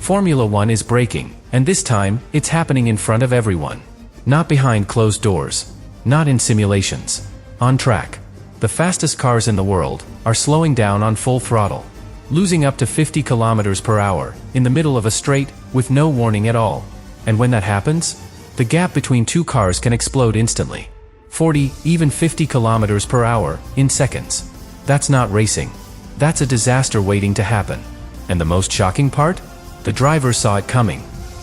Formula One is braking, and this time, it's happening in front of everyone. Not behind closed doors. Not in simulations. On track. The fastest cars in the world are slowing down on full throttle, losing up to 50 kilometers per hour in the middle of a straight with no warning at all. And when that happens, the gap between two cars can explode instantly. 40, even 50 kilometers per hour in seconds. That's not racing. That's a disaster waiting to happen. And the most shocking part? The drivers saw it coming.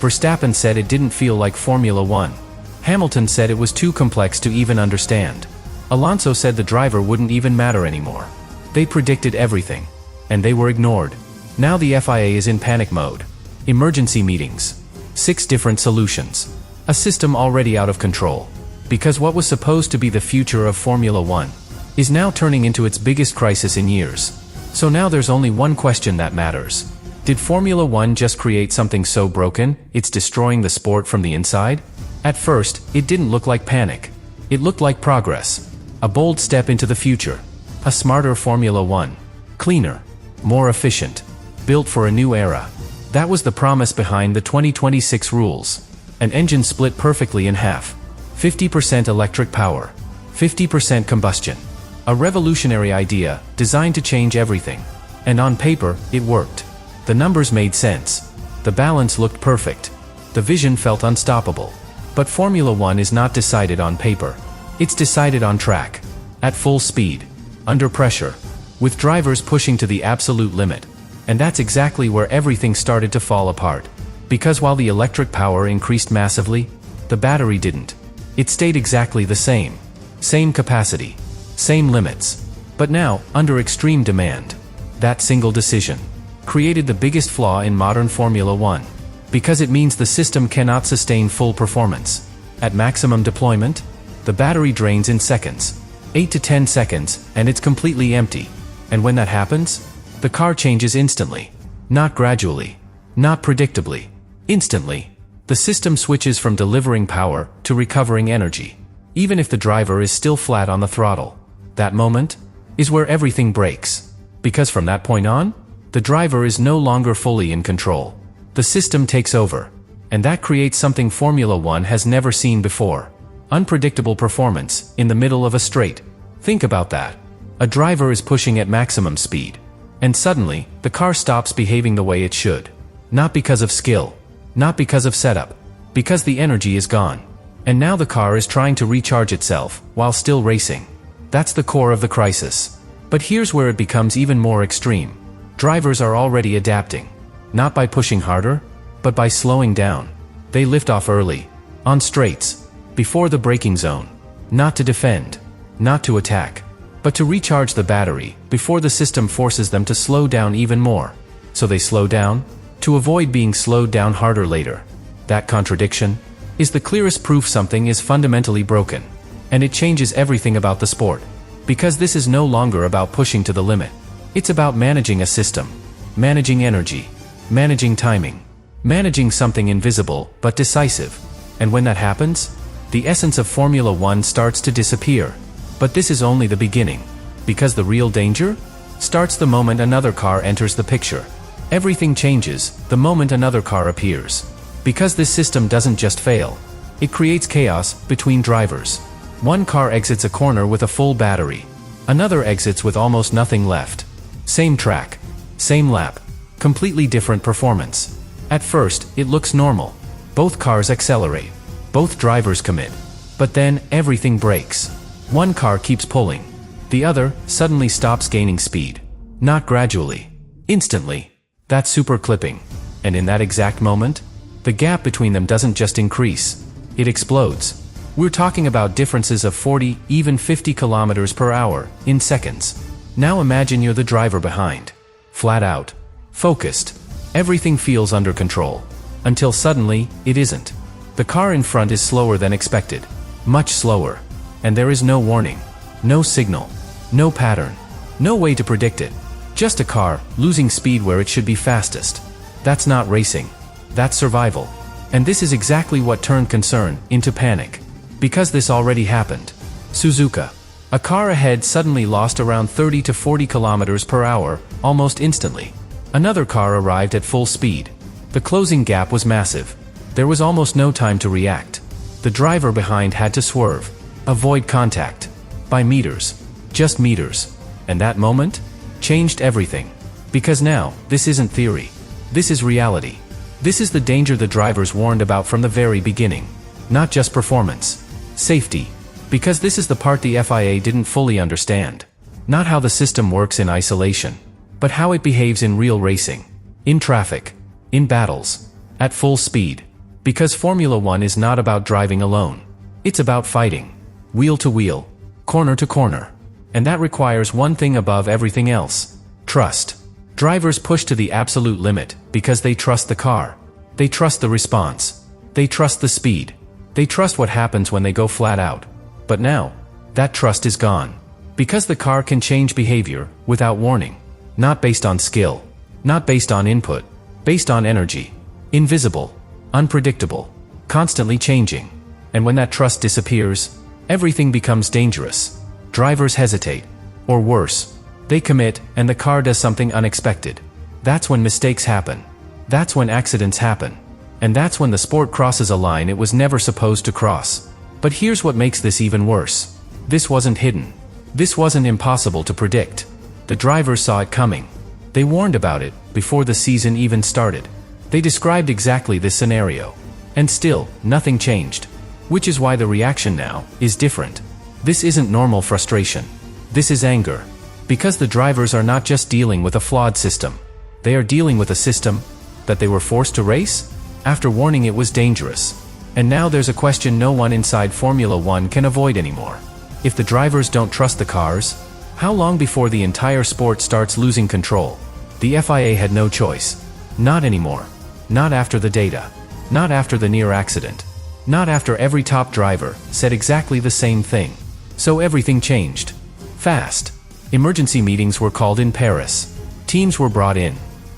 Verstappen said it didn't feel like Formula One. Hamilton said it was too complex to even understand. Alonso said the driver wouldn't even matter anymore. They predicted everything. And they were ignored. Now the FIA is in panic mode. Emergency meetings. 6 different solutions. A system already out of control. Because what was supposed to be the future of Formula One is now turning into its biggest crisis in years. So now there's only one question that matters. Did Formula One just create something so broken, it's destroying the sport from the inside? At first, it didn't look like panic. It looked like progress. A bold step into the future. A smarter Formula One. Cleaner. More efficient. Built for a new era. That was the promise behind the 2026 rules. An engine split perfectly in half. 50% electric power. 50% combustion. A revolutionary idea, designed to change everything. And on paper, it worked. The numbers made sense. The balance looked perfect. The vision felt unstoppable. But Formula One is not decided on paper. It's decided on track. At full speed. Under pressure. With drivers pushing to the absolute limit. And that's exactly where everything started to fall apart. Because while the electric power increased massively, the battery didn't. It stayed exactly the same. Same capacity. Same limits. But now, under extreme demand. That single decision created the biggest flaw in modern Formula One. Because it means the system cannot sustain full performance. At maximum deployment, the battery drains in seconds. 8 to 10 seconds, and it's completely empty. And when that happens, the car changes instantly. Not gradually. Not predictably. Instantly. The system switches from delivering power to recovering energy. Even if the driver is still flat on the throttle. That moment is where everything breaks. Because from that point on, the driver is no longer fully in control. The system takes over. And that creates something Formula One has never seen before. Unpredictable performance in the middle of a straight. Think about that. A driver is pushing at maximum speed. And suddenly, the car stops behaving the way it should. Not because of skill. Not because of setup. Because the energy is gone. And now the car is trying to recharge itself while still racing. That's the core of the crisis. But here's where it becomes even more extreme. Drivers are already adapting. Not by pushing harder, but by slowing down. They lift off early. On straights. Before the braking zone. Not to defend. Not to attack. But to recharge the battery before the system forces them to slow down even more. So they slow down to avoid being slowed down harder later. That contradiction is the clearest proof something is fundamentally broken. And it changes everything about the sport. Because this is no longer about pushing to the limit. It's about managing a system. Managing energy. Managing timing. Managing something invisible but decisive. And when that happens, the essence of Formula One starts to disappear. But this is only the beginning. Because the real danger starts the moment another car enters the picture. Everything changes the moment another car appears. Because this system doesn't just fail. It creates chaos between drivers. One car exits a corner with a full battery. Another exits with almost nothing left. Same track. Same lap. Completely different performance. At first, it looks normal. Both cars accelerate. Both drivers commit. But then, everything breaks. One car keeps pulling. The other suddenly stops gaining speed. Not gradually. Instantly. That's super clipping. And in that exact moment, the gap between them doesn't just increase. It explodes. We're talking about differences of 40, even 50 kilometers per hour in seconds. Now imagine you're the driver behind. Flat out. Focused. Everything feels under control. Until suddenly, it isn't. The car in front is slower than expected. Much slower. And there is no warning. No signal. No pattern. No way to predict it. Just a car, losing speed where it should be fastest. That's not racing. That's survival. And this is exactly what turned concern into panic. Because this already happened. Suzuka. A car ahead suddenly lost around 30 to 40 kilometers per hour, almost instantly. Another car arrived at full speed. The closing gap was massive. There was almost no time to react. The driver behind had to swerve, avoid contact. By meters. Just meters. And that moment changed everything. Because now, this isn't theory. This is reality. This is the danger the drivers warned about from the very beginning. Not just performance. Safety. Because this is the part the FIA didn't fully understand. Not how the system works in isolation, but how it behaves in real racing. In traffic. In battles. At full speed. Because Formula One is not about driving alone. It's about fighting. Wheel to wheel. Corner to corner. And that requires one thing above everything else. Trust. Drivers push to the absolute limit because they trust the car. They trust the response. They trust the speed. They trust what happens when they go flat out. But now, that trust is gone. Because the car can change behavior without warning. Not based on skill. Not based on input. Based on energy. Invisible. Unpredictable. Constantly changing. And when that trust disappears, everything becomes dangerous. Drivers hesitate. Or worse, they commit and the car does something unexpected. That's when mistakes happen. That's when accidents happen. And that's when the sport crosses a line it was never supposed to cross. But here's what makes this even worse. This wasn't hidden. This wasn't impossible to predict. The drivers saw it coming. They warned about it before the season even started. They described exactly this scenario. And still, nothing changed. Which is why the reaction now is different. This isn't normal frustration. This is anger. Because the drivers are not just dealing with a flawed system. They are dealing with a system that they were forced to race after warning it was dangerous. And now there's a question no one inside Formula One can avoid anymore. If the drivers don't trust the cars, how long before the entire sport starts losing control? The FIA had no choice. Not anymore. Not after the data. Not after the near accident. Not after every top driver said exactly the same thing. So everything changed. Fast. Emergency meetings were called in Paris. Teams were brought in.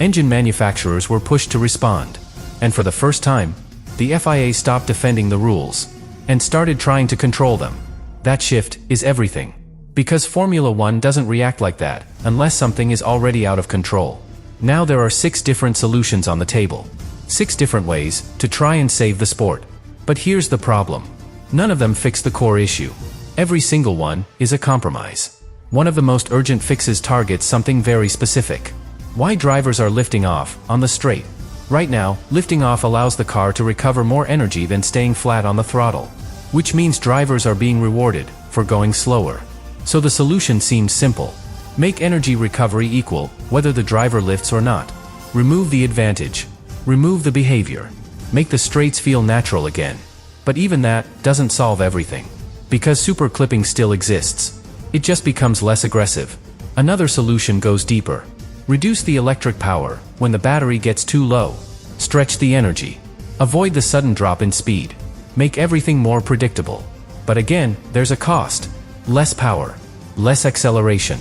Engine manufacturers were pushed to respond. And for the first time, the FIA stopped defending the rules and started trying to control them. That shift is everything. Because Formula One doesn't react like that unless something is already out of control. Now there are 6 different solutions on the table. 6 different ways to try and save the sport. But here's the problem. None of them fix the core issue. Every single one is a compromise. One of the most urgent fixes targets something very specific. Why drivers are lifting off on the straight. Right now, lifting off allows the car to recover more energy than staying flat on the throttle. Which means drivers are being rewarded for going slower. So the solution seems simple. Make energy recovery equal, whether the driver lifts or not. Remove the advantage. Remove the behavior. Make the straights feel natural again. But even that doesn't solve everything. Because super clipping still exists. It just becomes less aggressive. Another solution goes deeper. Reduce the electric power when the battery gets too low. Stretch the energy. Avoid the sudden drop in speed. Make everything more predictable. But again, there's a cost. Less power. Less acceleration.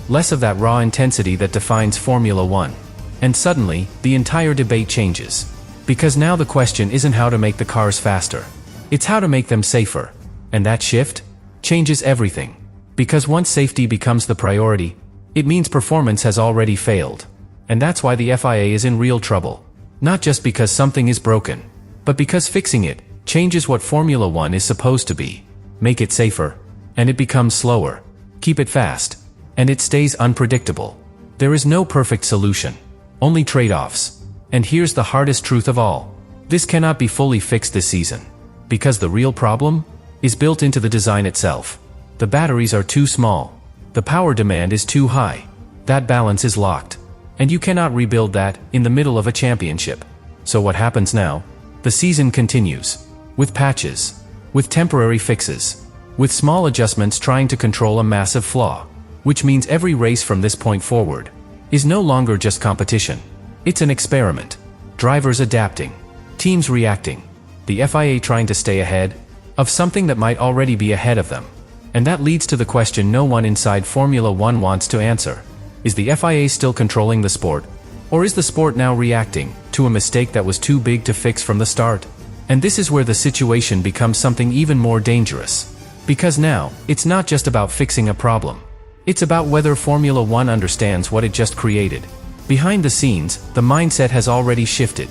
Less of that raw intensity that defines Formula One. And suddenly, the entire debate changes. Because now the question isn't how to make the cars faster. It's how to make them safer. And that shift changes everything. Because once safety becomes the priority, it means performance has already failed. And that's why the FIA is in real trouble. Not just because something is broken, but because fixing it changes what Formula One is supposed to be. Make it safer, and it becomes slower. Keep it fast, and it stays unpredictable. There is no perfect solution, only trade-offs. And here's the hardest truth of all. This cannot be fully fixed this season. Because the real problem is built into the design itself. The batteries are too small. The power demand is too high. That balance is locked. And you cannot rebuild that in the middle of a championship. So what happens now? The season continues. With patches. With temporary fixes. With small adjustments trying to control a massive flaw. Which means every race from this point forward is no longer just competition. It's an experiment. Drivers adapting. Teams reacting. The FIA trying to stay ahead of something that might already be ahead of them. And that leads to the question no one inside Formula One wants to answer. Is the FIA still controlling the sport? Or is the sport now reacting to a mistake that was too big to fix from the start? And this is where the situation becomes something even more dangerous. Because now, it's not just about fixing a problem. It's about whether Formula One understands what it just created. Behind the scenes, the mindset has already shifted.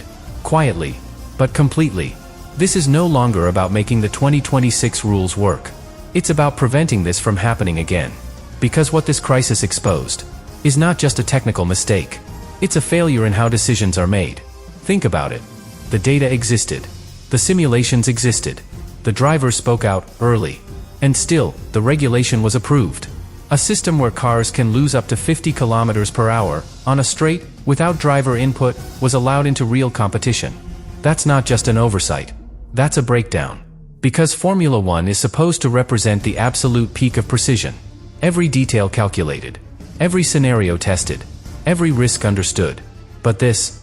quietly, but completely. This is no longer about making the 2026 rules work. It's about preventing this from happening again. Because what this crisis exposed is not just a technical mistake. It's a failure in how decisions are made. Think about it. The data existed. The simulations existed. The drivers spoke out early. And still, the regulation was approved. A system where cars can lose up to 50 kilometers per hour on a straight, without driver input, was allowed into real competition. That's not just an oversight. That's a breakdown. Because Formula One is supposed to represent the absolute peak of precision. Every detail calculated. Every scenario tested. Every risk understood. But this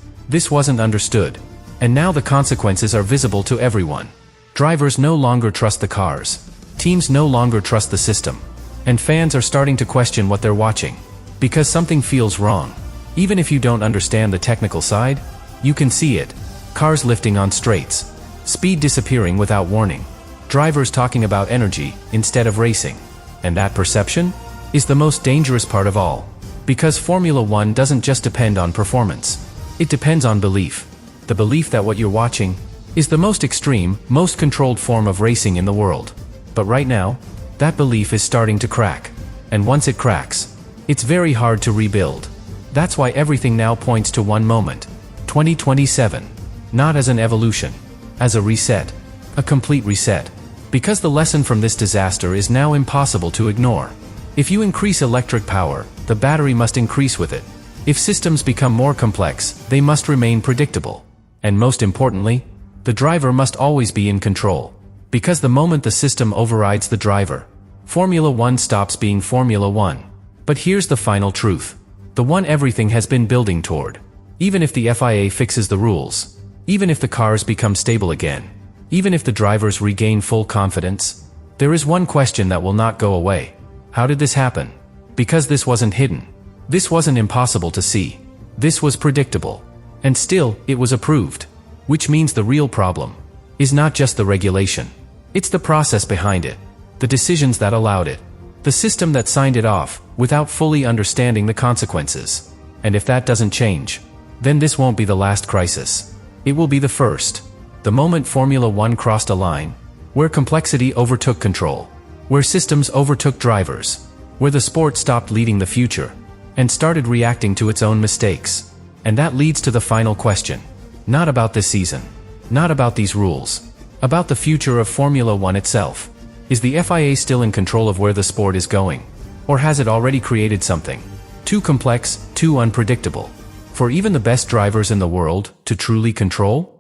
wasn't understood. And now the consequences are visible to everyone. Drivers no longer trust the cars. Teams no longer trust the system. And fans are starting to question what they're watching. Because something feels wrong. Even if you don't understand the technical side, you can see it. Cars lifting on straights. Speed disappearing without warning. Drivers talking about energy instead of racing. And that perception is the most dangerous part of all. Because Formula One doesn't just depend on performance. It depends on belief. The belief that what you're watching is the most extreme, most controlled form of racing in the world. But right now, that belief is starting to crack. And once it cracks, it's very hard to rebuild. That's why everything now points to one moment. 2027. Not as an evolution. As a reset. A complete reset. Because the lesson from this disaster is now impossible to ignore. If you increase electric power, the battery must increase with it. If systems become more complex, they must remain predictable. And most importantly, the driver must always be in control. Because the moment the system overrides the driver, Formula One stops being Formula One. But here's the final truth. The one everything has been building toward. Even if the FIA fixes the rules, even if the cars become stable again, even if the drivers regain full confidence, there is one question that will not go away. How did this happen? Because this wasn't hidden. This wasn't impossible to see. This was predictable. And still, it was approved. Which means the real problem is not just the regulation. It's the process behind it. The decisions that allowed it. The system that signed it off, without fully understanding the consequences. And if that doesn't change, then this won't be the last crisis. It will be the first. The moment Formula One crossed a line, where complexity overtook control, where systems overtook drivers, where the sport stopped leading the future, and started reacting to its own mistakes. And that leads to the final question. Not about this season. Not about these rules. About the future of Formula One itself. Is the FIA still in control of where the sport is going? Or has it already created something too complex, too unpredictable, for even the best drivers in the world to truly control?